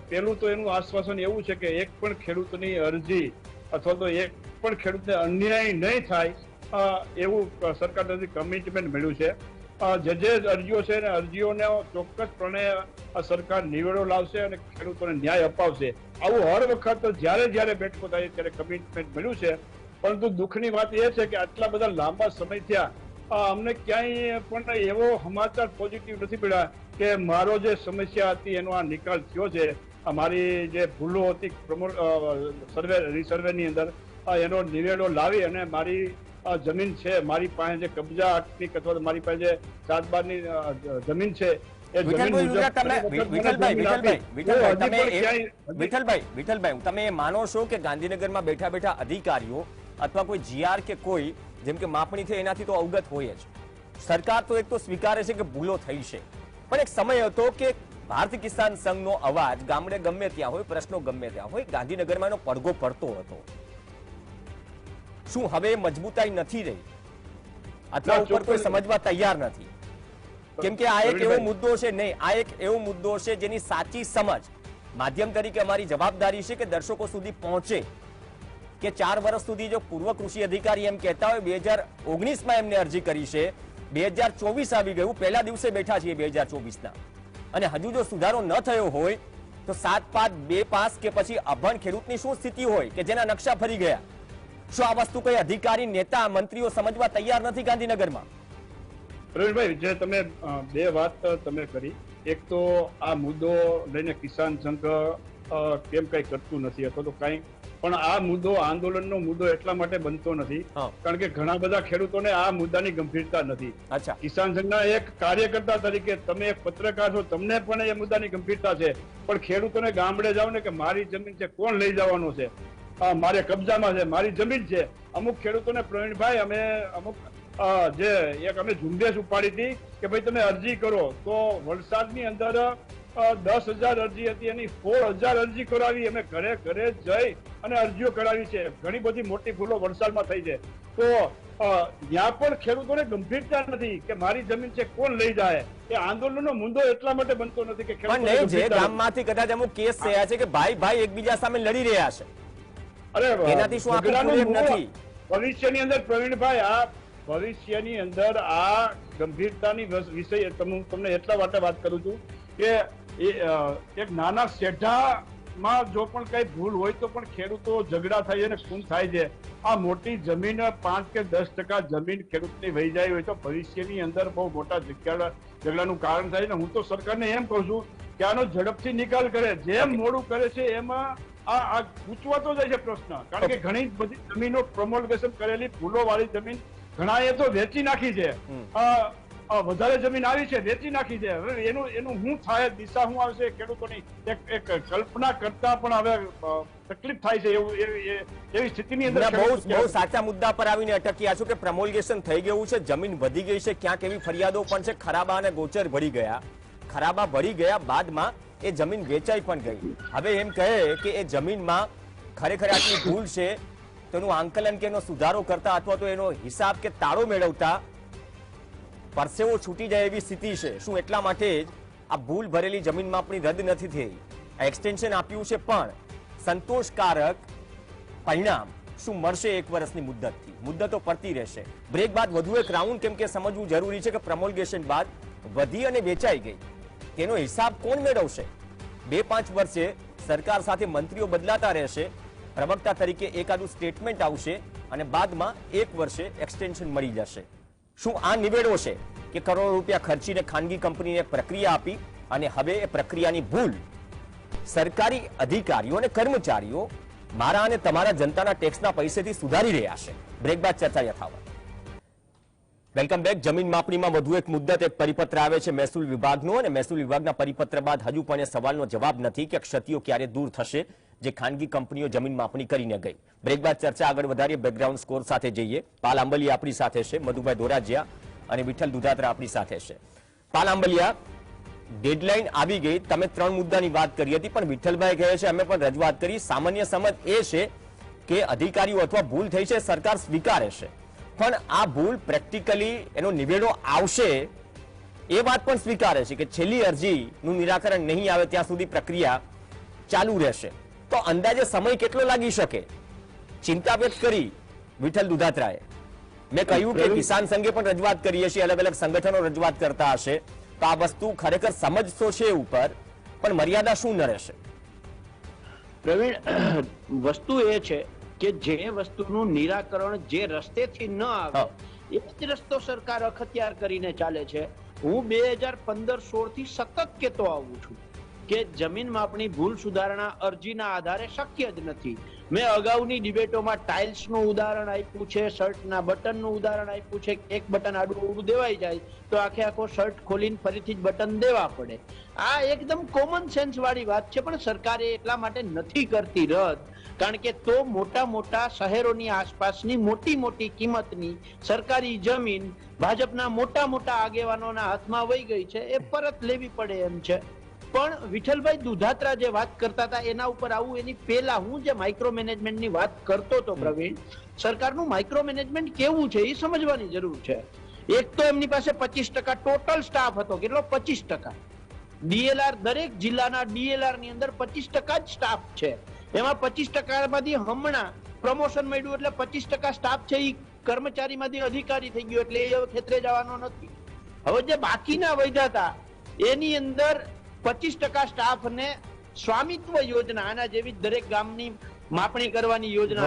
પેલું તો એનું આશ્વાસન એવું છે કે એક પણ ખેડૂતની અરજી અથવા તો એક પણ ખેડૂતને અન્યાય નહીં થાય એવું સરકાર તરફથી કમિટમેન્ટ મળ્યું છે. જે અરજીઓ છે ને અરજીઓને ચોક્કસપણે સરકાર નિવેડો લાવશે અને ખેડૂતોને ન્યાય અપાવશે. આવું હર વખત જ્યારે બેઠકો થાય ત્યારે કમિટમેન્ટ મળ્યું છે. પરંતુ દુઃખની વાત એ છે કે આટલા બધા લાંબા સમય થયા અમને ક્યાંય પણ એવો સમાચાર પોઝિટિવ નથી મળ્યા કે મારો જે સમસ્યા હતી એનો આ નિકાલ થયો છે, અમારી જે ભૂલો હતી સર્વેની અંદર એનો નિવેડો લાવી અને મારી જમીન છે, મારી પાસે જે કબજા હકની અથવા તો મારી પાસે જે 7/12 ની જમીન છે એ જમીન વિઠ્ઠલભાઈ, તમે એ માનો છો કે ગાંધીનગરમાં બેઠા બેઠા અધિકારીઓ અથવા કોઈ જીઆર કે કોઈ જેમ કે માપણી થઈ એનાથી તો અવગત હોય જ? સરકાર તો એક તો સ્વીકારે છે કે ભૂલો થઈ છે, પણ એક સમય હતો કે ભારતીય કિસાન સંઘનો અવાજ ગામડે ગમે ત્યાં હોય, પ્રશ્નો ગમે ત્યાં હોય, ગાંધીનગરમાં એનો પડઘો પડતો હતો. શું હવે મજબૂતાઈ નથી રહી અથવા ઉપર કોઈ સમજવા તૈયાર નથી? કેમ કે આ એક એવો મુદ્દો છે, નહીં, આ એક એવો મુદ્દો છે જેની સાચી સમજ માધ્યમ તરીકે અમારી જવાબદારી છે કે દર્શકો સુધી પહોંચે કે 4 વર્ષ સુધી જો પૂર્વ કૃષિ અધિકારી એમ કહેતા હોય 2019માં એમને અરજી કરી છે, 2024 આવી ગયું, પહેલા દિવસે બેઠા છીએ 2024ના, અને હજુ જો સુધારો ન થયો હોય તો 7/5, 2 કે પછી અભણ ખેડૂતની શું સ્થિતિ હોય કે જેના નકશા ફરી ગયા? શું આ વસ્તુ કોઈ અધિકારી, નેતા, મંત્રીઓ સમજવા તૈયાર નથી ગાંધીનગરમાં? પ્રવીણભાઈ, જે તમે બે વાત તમે કરી, એક તો આ મુદ્દો લઈને કિસાન સંઘ કેમ કઈ કરતું નથી અથવા તો કઈ, પણ આ મુદ્દો આંદોલનનો મુદ્દો એટલા માટે બનતો નથી કારણ કે ઘણા બધા ખેડૂતોને આ મુદ્દાની ગંભીરતા નથી. કિસાન સંઘના એક કાર્યકર્તા તરીકે તમે એક પત્રકાર છો, તમને પણ એ મુદ્દાની ગંભીરતા છે, પણ ખેડૂતોને ગામડે જાવ ને કે મારી જમીન છે, કોણ લઈ જવાનો છે, મારે કબજામાં છે, મારી જમીન છે. અમુક ખેડૂતોને પ્રવીણભાઈ અમે અમુક જે એક અમે ઝુંબેશ ઉપાડી હતી કે ભાઈ તમે અરજી કરો, તો વલસાડની અંદર 10,000 અરજી હતી, એની 16,000 અરજી કરાવી. અમે ઘરે ઘરે જઈ અને અરજીઓ કરાવી છે. ઘણી બધી મોટી ભૂલો વલસાડમાં થઈ છે. તો ત્યાં પણ ખેડૂતોને ગંભીરતા નથી કે મારી જમીન છે, કોણ લઈ જાય. એ આંદોલનનો મુદ્દો એટલા માટે બનતો નથી કે ખેડૂતો ગામમાંથી કદાચ અમુક કેસ થયા છે કે ભાઈ ભાઈ એકબીજા સામે લડી રહ્યા છે. અરે એનાથી શું આપણું નથી? ભવિષ્યની અંદર પ્રવીણભાઈ, આ ભવિષ્યની અંદર આ ગંભીરતાની વિષય તમને એટલા માટે વાત કરું છું કે એક નાના શેઢામાં જો પણ કઈ ભૂલ હોય તો પણ ખેડૂતો ઝઘડા થાય અને ખૂન થાય છે. આ મોટી જમીન 5 કે 10% જમીન ખેડૂતની વહી જાય હોય તો ભવિષ્યની અંદર બહુ મોટા ઝઘડાનું કારણ થાય છે. હું તો સરકારને એમ કહું છું કે આનો ઝડપથી નિકાલ કરે. જેમ મોડું કરે છે એમાં આ પૂછવાતો જાય છે પ્રશ્ન, કારણ કે ઘણી બધી જમીનો પ્રોમોલ્ગેશન કરેલી ભૂલો વાળી જમીન ઘણાએ તો વેચી નાખી છે. વધારે જમીન આવી છે, વેચી નાખી છે. હવે એનું શું થાય, દિશા શું આવશે ખેડૂતોની એક કલ્પના કરતા પણ હવે તકલીફ થાય છે. એવી સ્થિતિની અંદર બહુ સાચા મુદ્દા પર આવીને અટક્યા છો કે પ્રમોલ્ગેશન થઈ ગયું છે, જમીન વધી ગઈ છે, ક્યાંક એવી ફરિયાદો પણ છે ખરાબા અને ગોચર ભરી ગયા. ખરાબા ભરી ગયા બાદમાં એ જમીન વેચાઈ પણ ગઈ. હવે એમ કહે કે એ જમીનમાં ખરેખર આટલી ભૂલ છે, તેનું આંકલન કે એનો સુધારો કરતા અથવા તો એનો હિસાબ કે તાળો મેળવતા પરસેવો છૂટી જાય એવી સ્થિતિ છે. શું એટલા માટે જ આ ભૂલ ભરેલી જમીન માપણી રદ નથી થઈ? આ એક્સટેન્શન આપ્યું છે, પણ સંતોષકારક પરિણામ શું મળશે 1 વર્ષની મુદ્દતથી? મુદ્દતો પડતી રહેશે. બ્રેક બાદ વધુ એક રાઉન્ડ, કેમ કે સમજવું જરૂરી છે કે પ્રમોલ્ગેશન બાદ વધી અને વેચાઈ ગઈ, તેનો હિસાબ કોણ મેળવશે? 2-5 વર્ષે સરકાર સાથે મંત્રીઓ બદલાતા રહેશે, પ્રવક્તા તરીકે એકાદું સ્ટેટમેન્ટ આવશે અને બાદમાં 1 વર્ષે એક્સટેન્શન મળી જશે. શું આ નિવેડો છે કે કરોડો રૂપિયા ખર્ચીને ખાનગી કંપનીને પ્રક્રિયા આપી અને હવે એ પ્રક્રિયાની ભૂલ સરકારી અધિકારીઓ અને કર્મચારીઓ મારા અને તમારા જનતાના ટેક્સના પૈસેથી સુધારી રહ્યા છે? બ્રેક બાદ ચર્ચા યથાવત. Welcome back. જમીન માપણીમાં વધુ એક મુદ્દત, એક પરિપત્ર આવે છે મહેસૂલ વિભાગનો, અને મહેસૂલ વિભાગના પરિપત્ર બાદ હજુ પણ એ સવાલનો જવાબ નથી કે ક્ષતિઓ ક્યારે દૂર થશે જે ખાનગી કંપનીઓ જમીન માપણી કરીને ગઈ. બ્રેક બાદ ચર્ચા આગળ વધારીએ. બેકગ્રાઉન્ડ સ્કોર સાથે જઈએ. પાલ આંબલિયા આપણી સાથે છે, મધુભાઈ દોરાજીયા અને વિઠ્ઠલ દુધાત્રા આપણી સાથે છે. પાલ આંબલિયા, ડેડલાઇન આવી ગઈ, તમે 3 મુદ્દાની વાત કરી હતી, પણ વિઠ્ઠલભાઈ કહે છે, અમે પણ રજૂઆત કરી, સામાન્ય સમજ એ છે કે અધિકારીઓ અથવા ભૂલ થઈ છે સરકાર સ્વીકારે છે, પણ આ ભૂલ પ્રેક્ટિકલી એનો નિવેડો આવશે એ વાત પણ સ્વીકારે છે કે છેલ્લી અરજીનું નિરાકરણ નહીં આવે ત્યાં સુધી પ્રક્રિયા ચાલુ રહેશે. તો અંદાજે સમય કેટલો લાગી શકે? ચિંતા વ્યક્ત કરી વિઠ્ઠલ દુધાત્રાએ. મેં કહ્યું કે કિસાન સંઘે પણ રજૂઆત કરીએ છીએ, અલગ અલગ સંગઠનો રજૂઆત કરતા હશે, તો આ વસ્તુ ખરેખર સમજતો છે ઉપર, પણ મર્યાદા શું ન રહેશે? પ્રવીણ, વસ્તુ એ છે કે જે વસ્તુનું નિરાકરણ જે રસ્તેથી ન આવે એ જ રસ્તો સરકાર અખત્યાર કરીને ચાલે છે. હું 2015-16 થી સતત કહેતો આવું છું કે જમીન માપણી ભૂલ સુધારણા અરજીના આધારે શક્ય જ નથી. મેં અગાઉની ડિબેટોમાં ટાઇલ્સનું ઉદાહરણ આપ્યું છે, શર્ટના બટનનું ઉદાહરણ આપ્યું છે. એક બટન આડું અવળું દેવાઈ જાય તો આખો શર્ટ ખોલીને ફરીથી જ બટન દેવા પડે. આ એકદમ કોમન સેન્સ વાળી વાત છે, પણ સરકારે એટલા માટે નથી કરતી રદ, કારણ કે તો મોટા મોટા શહેરોની આસપાસની મોટી મોટી કિંમતની સરકારી જમીન ભાજપના મોટા મોટા આગેવાનોના હાથમાં વહી ગઈ છે, એ પરત લેવી પડે એમ છે. પણ વિઠ્ઠલભાઈ દુધાત્રા જે વાત કરતા હતા એના ઉપર આવું, એની પહેલા હું જે માઇક્રો મેનેજમેન્ટની વાત કરતો હતો પ્રવીણ, સરકારનું માઇક્રો મેનેજમેન્ટ કેવું છે એ સમજવાની જરૂર છે. એક તો એમની પાસે 25% ટોટલ સ્ટાફ હતો. કેટલો? 25%. ડીએલઆર, દરેક જિલ્લાના ડીએલઆર ની અંદર 25% જ સ્ટાફ છે. એમાં 25% માંથી હમણાં પ્રમોશન મળ્યું એટલે 25% સ્ટાફ છે એ કર્મચારીમાંથી અધિકારી થઈ ગયો, એટલે એ ખેતરે જવાનો નથી. હવે જે બાકીના વધ્યા હતા એની અંદર 25% સ્ટાફને સ્વામિત્વ યોજના, આના જેવી દરેક ગામની માપણી કરવાની યોજના,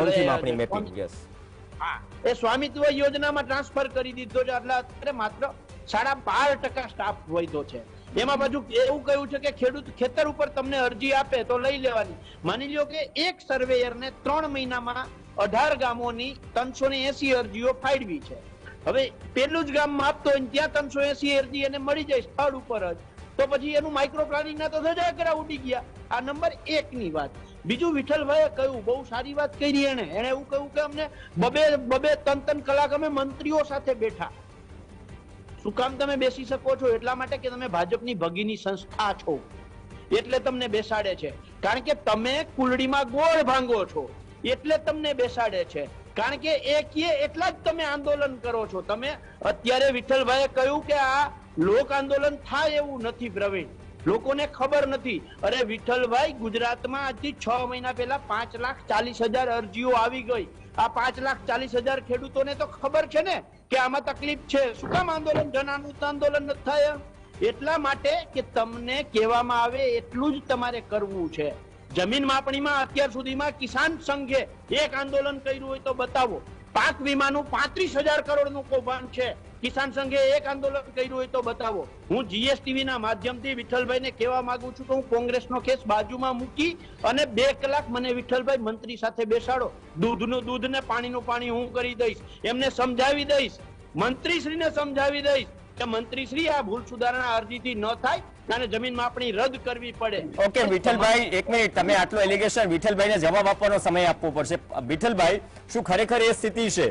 એ સ્વામિત્વ યોજનામાં ટ્રાન્સફર કરી દીધો છે. એટલે અત્યારે માત્ર 12.5% સ્ટાફ વધ્યો છે. એમાં પાછું એવું કહ્યું છે કે ખેડૂત ખેતર ઉપર તમને અરજી આપે તો લઈ લેવાની. માની લ્યો કે એક સર્વેયરને 3 મહિનામાં 18 ગામોની 380 અરજીઓ ફાળવી છે. હવે પેલું જ ગામ આપતો હોય ત્યાં 380 અરજી એને મળી જાય સ્થળ ઉપર જ, તો પછી એનું માઇક્રો પ્લાનિંગ ના તો ધજા કરા ઉડી ગયા. આ નંબર 1 ની વાત. બીજું વિઠ્ઠલભાઈએ કહ્યું, બહુ સારી વાત કરી એને એવું કહ્યું કે અમને બબે 3 કલાક અમે મંત્રીઓ સાથે બેઠા. શું કામ તમે બેસી શકો છો? એટલા માટે કે તમે ભાજપની ભગીની સંસ્થા છો એટલે તમને બેસાડે છે. કારણ કે તમે કુલડીમાં ગોળ ભાંગો છો એટલે તમને બેસાડે છે. કારણ કે એટલા જ તમે આંદોલન કરો છો. તમે અત્યારે વિઠ્ઠલભાઈએ કહ્યું કે આ લોક આંદોલન થાય એવું નથી પ્રવીણ, લોકોને ખબર નથી. અરે વિઠ્ઠલભાઈ, ગુજરાતમાં આજથી 6 મહિના પહેલા 5,40,000 અરજીઓ આવી ગઈ. આ 5,40,000 ખેડૂતોને તો ખબર છે ને કે આમાં તકલીફ છે. શું કામ આંદોલન, જન આંદોલન નથી થાય? એટલા માટે કે તમને કહેવામાં આવે એટલું જ તમારે કરવું છે. જમીન માપણીમાં અત્યાર સુધીમાં કિસાન સંઘે એક આંદોલન કર્યું હોય તો બતાવો. પાક વીમાનું 35,000 કરોડનું કૌભાંડ છે, કિસાન સંઘે એક આંદોલન કર્યું હોય તો બતાવો. હું જીએસટીવી ના માધ્યમથી વિઠ્ઠલભાઈને કહેવા માંગુ છું કે હું કોંગ્રેસનો કેસ બાજુમાં મૂકી અને 2 કલાક મને વિઠ્ઠલભાઈ મંત્રી સાથે બેસાડો. દૂધનું દૂધ ને પાણીનું પાણી હું કરી દઈશ, એમને સમજાવી દઈશ, મંત્રીશ્રીને સમજાવી દઈશ કે મંત્રીશ્રી આ ભૂલ સુધારણા અરજીથી ન થાય અને જમીન માપણી રદ કરવી પડે. ઓકે વિઠ્ઠલભાઈ, 1 મિનિટ, તમે આટલો એલિગેશન વિઠ્ઠલભાઈને જવાબ આપવાનો સમય આપવો પડશે. વિઠ્ઠલભાઈ, શું ખરેખર એ સ્થિતિ છે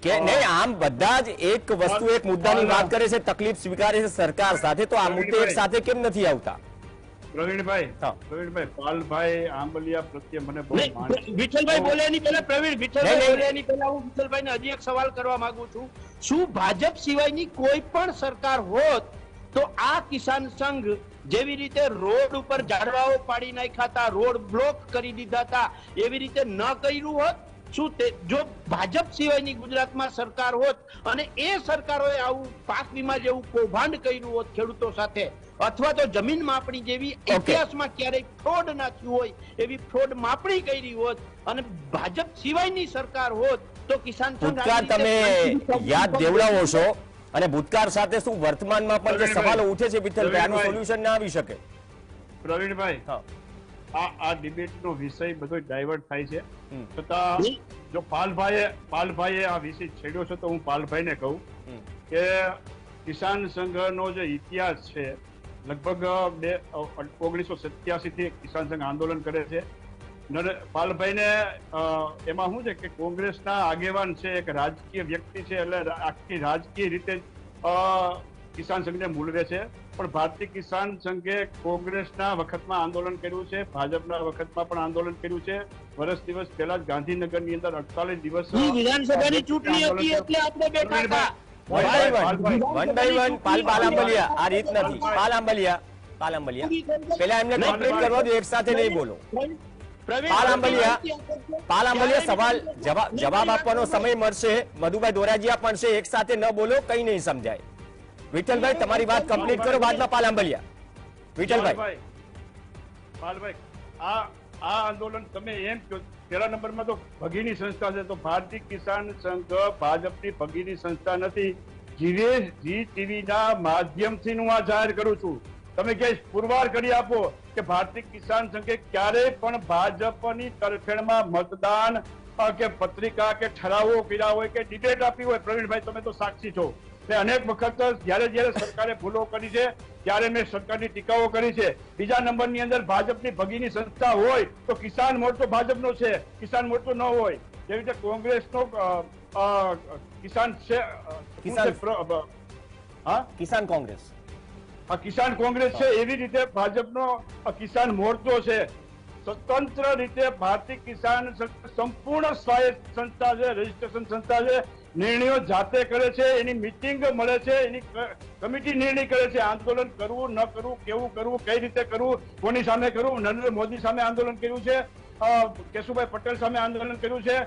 કે નહીં? આમ બધા જ એક વસ્તુ, એક મુદ્દાની વાત કરે છે, તકલીફ સ્વીકારે છે સરકાર સાથે, તો આ મુદ્દે એક સાથે કેમ નથી આવતા? પ્રવીણભાઈ, પાલભાઈ આંબલિયા પ્રત્યે મને બહુ માન છે. વિઠ્ઠલભાઈ બોલે એની પહેલા પ્રવીણ, વિઠ્ઠલભાઈ બોલે એની પહેલા હું વિઠ્ઠલભાઈને હજી એક સવાલ કરવા માંગુ છું. શું ભાજપ સિવાયની કોઈ પણ સરકાર હોત તો આ કિસાન સંઘ જેવી રીતે રોડ ઉપર ઝાડવાઓ પાડી નાખ્યા હતા, રોડ બ્લોક કરી દીધા હતા, એવી રીતે ન કર્યું હોત? શું જો ભાજપ સિવાયની ગુજરાતમાં સરકાર હોત અને એ સરકારોએ આવું પાક વીમા જેવું કૌભાંડ કર્યું હોત ખેડૂતો સાથે, અથવા તો જમીન માપણી જેવી ઇતિહાસમાં ક્યારેય ફ્રોડ ના થયું હોય એવી ફ્રોડ માપણી કરી હોત અને ભાજપ સિવાયની સરકાર હોત તો કિસાન ભૂતકાળ તમે યાદ દેવડાવો છો અને ભૂતકાળ સાથે શું વર્તમાનમાં પણ જે સવાલો ઉઠે છે વિઠ્ઠલભાઈ, આનું સોલ્યુશન ના આવી શકે? પ્રવીણભાઈ, આ ડિબેટનો વિષય બધો ડાયવર્ટ થાય છે, છતાં જો પાલભાઈએ આ વિષય છેડ્યો છે તો હું પાલભાઈને કહું કે કિસાન સંઘનો જે ઇતિહાસ છે, લગભગ 1987 થી કિસાન સંઘ આંદોલન કરે છે. પાલભાઈને એમાં શું છે કે કોંગ્રેસના આગેવાન છે, એક રાજકીય વ્યક્તિ છે, એટલે આખી રાજકીય રીતે કિસાન સંઘને મૂલવે છે. પણ ભારતીય કિસાન સંઘે કોંગ્રેસના વખતમાં આંદોલન કર્યું છે, ભાજપના વખતમાં પણ આંદોલન કર્યું છે. વર્ષ દિવસ પહેલા જ ગાંધીનગરની અંદર 48 દિવસ વિધાનસભાની ચૂંટણી હતી એટલે આપણે બેઠા હતા. વન બાય વન પાલ આંબલિયા, આ રીત નથી. પાલ આંબલિયા પેલા એમને કમ્પ્લીટ કરવા દો, એક સાથે નહીં બોલો. પાલ આંબલિયા સવાલ જવાબ આપવાનો સમય મળશે, મધુભાઈ દોરાજીયા પણ છે, એક સાથે ન બોલો, કઈ નહીં સમજાય. વિઠ્ઠલભાઈ, તમારી વાત કમ્પ્લીટ કરો, બાદમાં પાલ આંબલિયા. વિઠ્ઠલભાઈ, આ આંદોલન તમે એમ કહો, પહેલા નંબરમાં તો ભગીની સંસ્થા છે, તો ભારતીય કિસાન સંઘ ભાજપની ભગીની સંસ્થા નથી. જી ટીવી ના માધ્યમથી હું આ જાહેર કરું છું તમે ક્યાંય પુરવાર કરી આપો કે ભારતીય કિસાન સંઘે ક્યારેય પણ ભાજપની તરફેણમાં મતદાન કે પત્રિકા કે ઠરાવો કર્યા હોય કે ડિબેટ આપી હોય? પ્રવીણભાઈ, તમે તો સાક્ષી છો. મેં અનેક વખત જયારે સરકારે ભૂલો કરી છે ત્યારે મેં સરકારની ટીકાઓ કરી છે. બીજા નંબરની અંદર ભાજપની ભગીની સંસ્થા હોય તો કિસાન મોરચો ભાજપનો છે, કિસાન મોરચો ન હોય. જેવી રીતે કોંગ્રેસનો કિસાન કોંગ્રેસ, કિસાન કોંગ્રેસ છે, એવી રીતે ભાજપનો કિસાન મોરચો છે. સ્વતંત્ર રીતે ભારતીય કિસાન સંપૂર્ણ સ્વાયત્ત સંસ્થા છે, રજીસ્ટ્રેશન સંસ્થા છે. નિર્ણયો જાતે કરે છે, એની મીટિંગ મળે છે, એની કમિટી નિર્ણય કરે છે. આંદોલન કરવું ન કરવું, કેવું કરવું, કઈ રીતે કરવું, કોની સામે કરવું. નરેન્દ્ર મોદી સામે આંદોલન કર્યું છે, કેશુભાઈ પટેલ સામે આંદોલન કર્યું છે,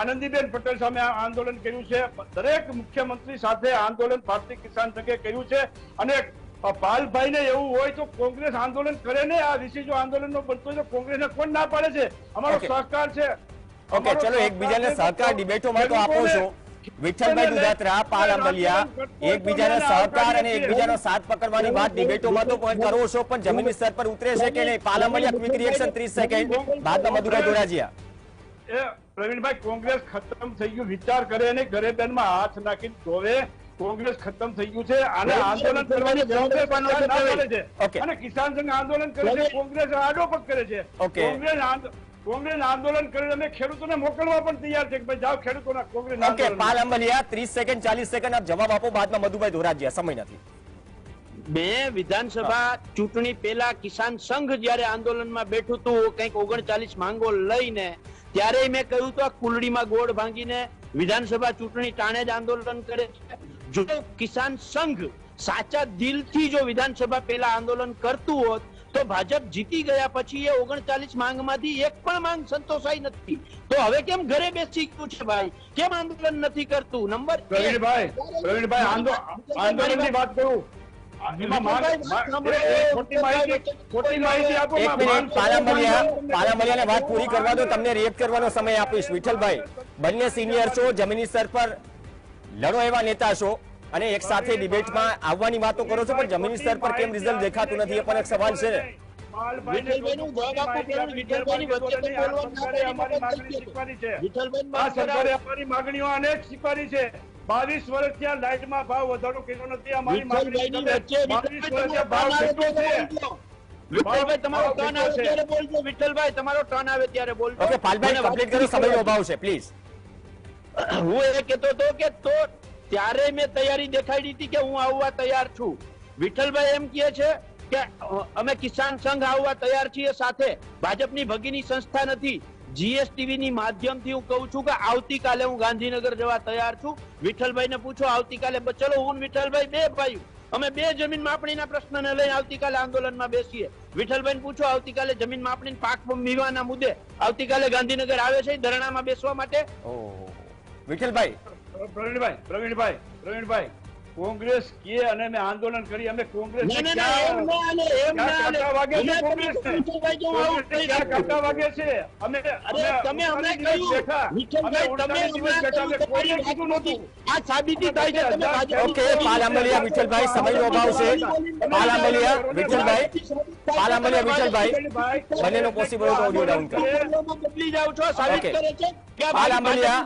આનંદીબેન પટેલ સામે આંદોલન કર્યું છે. દરેક મુખ્યમંત્રી સાથે આંદોલન ભારતીય કિસાન સંઘે કર્યું છે. અને પાલભાઈ ને એવું હોય તો કોંગ્રેસ આંદોલન કરે ને. આ વિશે જો આંદોલન નો બનતો હોય તો કોંગ્રેસ ને કોણ ના પાડે છે? અમારો સહકાર છે. ઓકે, ચલો એકબીજાને સહકાર ડિબેટોમાં તો આપો છો. વિઠ્ઠલભાઈ દુધાત્રા, પાલ આંબલિયા, એકબીજાને સહકાર અને એકબીજાનો સાથ પકડવાની વાત ડિબેટોમાં તો કરો છો, પણ જમીની સ્તર પર ઉતરે છે કે નહીં? પાલ આંબલિયા, ક્વિક રિએક્શન 30 સેકન્ડ, બાદમાં મધુભાઈ ધોરાજીયા. પ્રવીણભાઈ, કોંગ્રેસ ખતમ થઈ ગયું, વિચાર કરે અને ગરેબેનમાં હાથ નાખીને જોવે. કોંગ્રેસ ખતમ થઈ ગયું છે. આને આંદોલન કરવાની છે અને કિસાન સંઘ આંદોલન કરે છે, કોંગ્રેસ આડોપગ કરે છે. કોંગ્રેસ આંદોલન કરે, અમે ખેડૂતોને મોકલવા પણ તૈયાર છે કે ભાઈ જાઓ ખેડૂતોના કોંગ્રેસ. ઓકે, પાલ આંબલિયા 30 સેકન્ડ 40 સેકન્ડ આપ જવાબ આપો, બાદમાં મધુભાઈ ધોરાજીયા. સમય નથી. મેં વિધાનસભા ચૂંટણી પહેલા કિસાન સંઘ જયારે આંદોલનમાં બેઠું હતું કંઈક 39 માંગો લઈને, ત્યારે મેં કહ્યું હતું આ કુલડીમાં ગોળ ભાંગીને વિધાનસભા ચૂંટણી ટાણે જ આંદોલન કરે છે. જો કિસાન સંઘ સાચા દિલથી જો વિધાનસભા પહેલા આંદોલન કરતું હોત તો ભાજપ જીતી ગયા પછી એ 39 માંગમાંથી એક પણ માંગ સંતોષાઈ નથી. તો હવે કેમ ઘરે બેસી ગયું છે ભાઈ? કેમ આંદોલન નથી કરતું? નંબર પ્રવીણભાઈ, આંદોલનની વાત કરું. પાલામલિયાને વાત પૂરી કરવા દો, તમને રિએક્ટ કરવાનો સમય આપીશ. વિઠ્ઠલભાઈ, બંને સિનિયર છો, જમીની સ્તર પર લડો એવા નેતા છો અને એક સાથે ડિબેટમાં આવવાની વાતો કરો છો, પણ જમીની સ્તર પર કેમ રિઝલ્ટ દેખાતું નથી? એ પણ એક સવાલ છે. માગણીઓ અનેક સ્વીકારી છે. 22 વર્ષ ત્યાં લાઇટમાં ભાવ વધારો કર્યો નથી. અમારી માગણી વિઠ્ઠલભાઈ તમારો ટર્ન આવે ત્યારે બોલજો. વિઠ્ઠલભાઈ તમારો ટર્ન આવે ત્યારે બોલજો. ઓકે, પાલભાઈ કમ્પ્લીટ કરો, સમયનો અભાવ છે, પ્લીઝ. હું એ કહેતો હતો કે તો ત્યારે મેં તૈયારી દેખાડી હતી કે હું આવવા તૈયાર છું. વિઠ્ઠલભાઈ એમ કહે છે કે અમે કિસાન સંઘ આવવા તૈયાર છીએ, સાથે ભાજપની ભગીની સંસ્થા નથી. જીએસટીવી ની માધ્યમથી હું કહું છું કે આવતીકાલે હું ગાંધીનગર જવા તૈયાર છું. વિઠ્ઠલભાઈ ને પૂછો આવતીકાલે. ચલો, હું વિઠ્ઠલભાઈ બે ભાઈ અમે બે જમીન માપણીના પ્રશ્નને લઈને આવતીકાલે આંદોલનમાં બેસીએ. વિઠ્ઠલભાઈ પૂછો આવતીકાલે જમીન માપણી પાક વિવાદના મુદ્દે આવતીકાલે ગાંધીનગર આવે છે ધરણામાં બેસવા માટે. વિઠ્ઠલભાઈ, પ્રવીણભાઈ, કોંગ્રેસ કે અને મેં આંદોલન કરી, અમે કોંગ્રેસ વાગે છે. આ સાબિતી થાય છે. ઓકે, પાલ આંબલિયા, વિઠ્ઠલભાઈ, સમયનો અભાવ છે. પાલ આંબલિયા, વિઠ્ઠલભાઈ, બંનેનો પોસિબલ હોય તો ઓડિયો ડાઉન કરો. બદલી જાવ છો, સાબિત કરે છે કે પાલ આંબલિયા,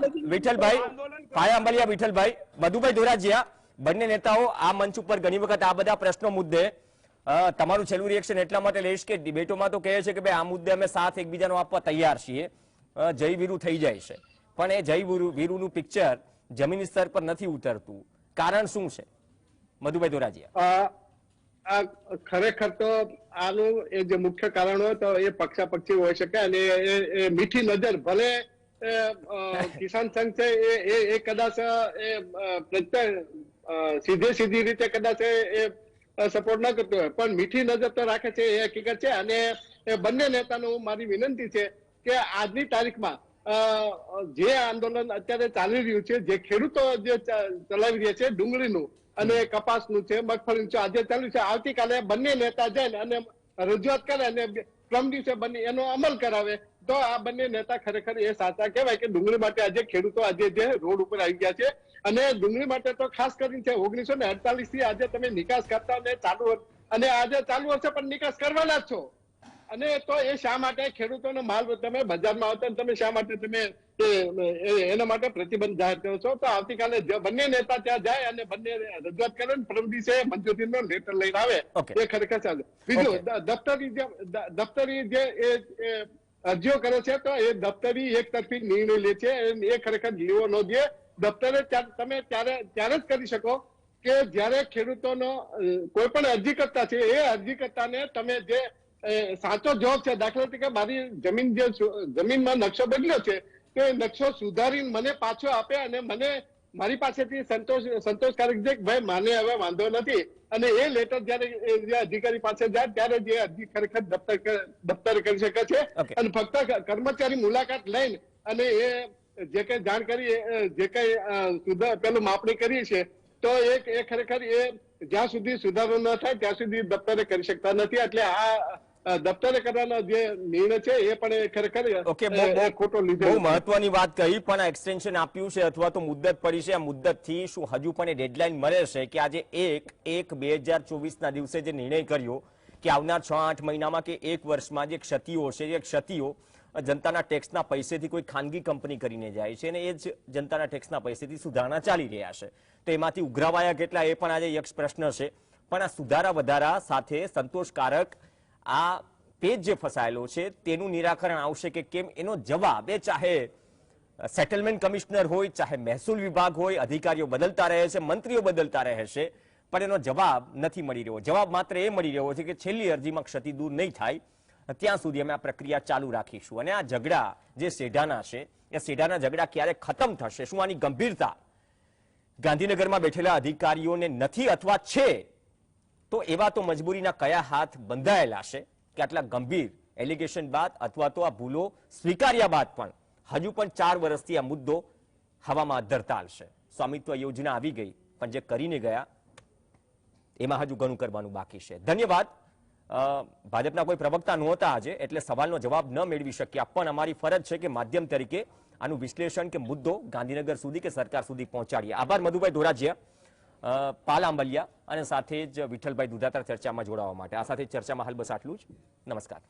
વિઠ્ઠલભાઈ, મધુભાઈ ધોરાજીયા, બંને નેતાઓ આ મંચ ઉપર ઘણી વખત આ બધા પ્રશ્નો મુદ્દે તમારું છેલ્લું રિએક્શન એટલા માટે લઈશ કે ડિબેટોમાં તો કહે છે કે ભાઈ આ મુદ્દે અમે સાથ એકબીજાનો આપવા તૈયાર છીએ, જય વીરુ થઈ જાય છે, પણ એ જય વીરુનું પિક્ચર જમીની સ્તર પર નથી ઉતરતું. કારણ શું છે મધુભાઈ ધોરાજીયા? ખરેખર તો આનું એ જે મુખ્ય કારણ હોય તો એ પક્ષાપક્ષી હોઈ શકે અને એ મીઠી નજર ભલે કિસાન સંઘ છે એ કદાચ સીધી રીતે કદાચ એ સપોર્ટ ન કરતો હોય, પણ મીઠી નજર તો રાખે છે, એ હકીકત છે. અને એ બંને નેતાનું મારી વિનંતી છે કે આજની તારીખમાં જે આંદોલન અત્યારે ચાલી રહ્યું છે, જે ખેડૂતો જે ચલાવી રહ્યા છે ડુંગળીનું અને કપાસનું છે, મગફળીનું છે, આજે ચાલ્યું છે, આવતીકાલે બંને નેતા જાય અને રજૂઆત કરે અને ક્રમ દિવસે બંને એનો અમલ કરાવે તો આ બંને નેતા ખરેખર એ સાચા કહેવાય કે ડુંગળી માટે આજે ખેડૂતો આજે જે રોડ ઉપર આવી ગયા છે અને ડુંગળી માટે તો ખાસ કરીને છે 1948 થી આજે તમે નિકાસ કરતા અને અને આજે ચાલુ વર્ષે પણ નિકાસ કરવાના જ છો. અને તો એ શા માટે ખેડૂતોનો માલ તમે બજારમાં આવતા તમે શા માટે તમે એના માટે પ્રતિબંધ જાહેર કરો છો? તો આવતીકાલે બંને નેતા ત્યાં જાય અને બંને રજૂઆત કરે ને પરમ દિવસે મંજૂરીનો લેટર લઈને આવે એ ખરેખર ચાલે. બીજું દફતરી જે અરજીઓ કરે છે તો એ દફતરી એક તરફી નિર્ણય લે છે એ ખરેખર લેવો ન જોઈએ. દફતરે તમે ત્યારે જ કરી શકો કે જ્યારે ખેડૂતોનો કોઈ પણ અરજી કરતા છે એ અરજી કરતાને તમે જે સાચો જવાબ છે, દાખલા તરીકે મારી જમીનમાં નકશો બદલ્યો છે તો એ નકશો સુધારીને મને પાછો આપે અને મને મારી પાસેથી સંતોષકારક છે કે ભાઈ મને હવે વાંધો નથી અને એ લેટર જયારે અધિકારી પાસે જાય ત્યારે જે અરજી ખરેખર દફતરે કરી શકે છે. અને ફક્ત કર્મચારી મુલાકાત લઈને અને એ જે કઈ જાણકારી જે કઈ પેલું માપણી કરી છે તો એ ખરેખર એ જ્યાં સુધી સુધારો ન થાય ત્યાં સુધી દફતરે કરી શકતા નથી. એટલે આ દફતરે કરવાનો જે નિર્ણય છે એ પણ ખરેખર ખોટો લીધો. બહુ મહત્વની વાત કહી, પણ આ એક્સટેન્શન આપ્યું છે અથવા તો મુદ્દત પડી છે, આ મુદ્દત થી શું હજુ પણ એ ડેડલાઇન મળે છે કે આજે 1/1/2024 ના દિવસે જે નિર્ણય કર્યો કે આવનાર 6-8 મહિનામાં કે 1 વર્ષમાં જે ક્ષતિઓ છે એ ક્ષતિઓ જનતાના ટેક્સના પૈસેથી કોઈ ખાનગી કંપની કરીને જાય છે અને એ જ જનતાના ટેક્સના પૈસેથી સુધારણા ચાલી રહ્યા છે. તો એમાંથી ઉઘરાવાયા કેટલા એ પણ આજે યક્ષ પ્રશ્ન છે. પણ આ સુધારા વધારા સાથે સંતોષકારક આ પેજ જે ફસાયેલો છે તેનું નિરાકરણ આવશે કે કેમ એનો જવાબ એ ચાહે સેટલમેન્ટ કમિશનર હોય, ચાહે મહેસૂલ વિભાગ હોય, અધિકારીઓ બદલતા રહે છે, મંત્રીઓ બદલતા રહે છે, પણ એનો જવાબ નથી મળી રહ્યો. જવાબ માત્ર એ મળી રહ્યો છે કે છેલ્લી અરજીમાં ક્ષતિ દૂર નહીં થાય ત્યાં સુધી અમે આ પ્રક્રિયા ચાલુ રાખીશું. અને આ ઝઘડા જે સેઢાના છે એ સેઢાના ઝઘડા ક્યારે ખતમ થશે, શું આની ગંભીરતા ગાંધીનગરમાં બેઠેલા અધિકારીઓને નથી અથવા છે, તો એવા તો મજબૂરીના કયા હાથ બંધાયેલા છે કે આટલા ગંભીર એલિગેશન બાદ અથવા તો આ ભૂલો સ્વીકાર્યા બાદ પણ હજુ પણ 4 વર્ષથી આ મુદ્દો હવામાં ધરતાલ છે. સ્વામિત્વ યોજના આવી ગઈ પણ જે કરીને ગયા એમાં હજુ ઘણું કરવાનું બાકી છે. ધન્યવાદ. ભાજપના કોઈ પ્રવક્તા નહોતા આજે એટલે સવાલનો જવાબ ન મેળવી શક્યા, પણ અમારી ફરજ છે કે માધ્યમ તરીકે આનું વિશ્લેષણ કે મુદ્દો ગાંધીનગર સુધી કે સરકાર સુધી પહોંચાડીએ. આભાર મધુભાઈ ધોરાજીયા, પાલ આંબલિયા અને સાથે જ વિઠ્ઠલભાઈ દુધાતર ચર્ચામાં જોડાવા માટે. આ સાથે ચર્ચામાં હાલ બસ આટલું જ. નમસ્કાર.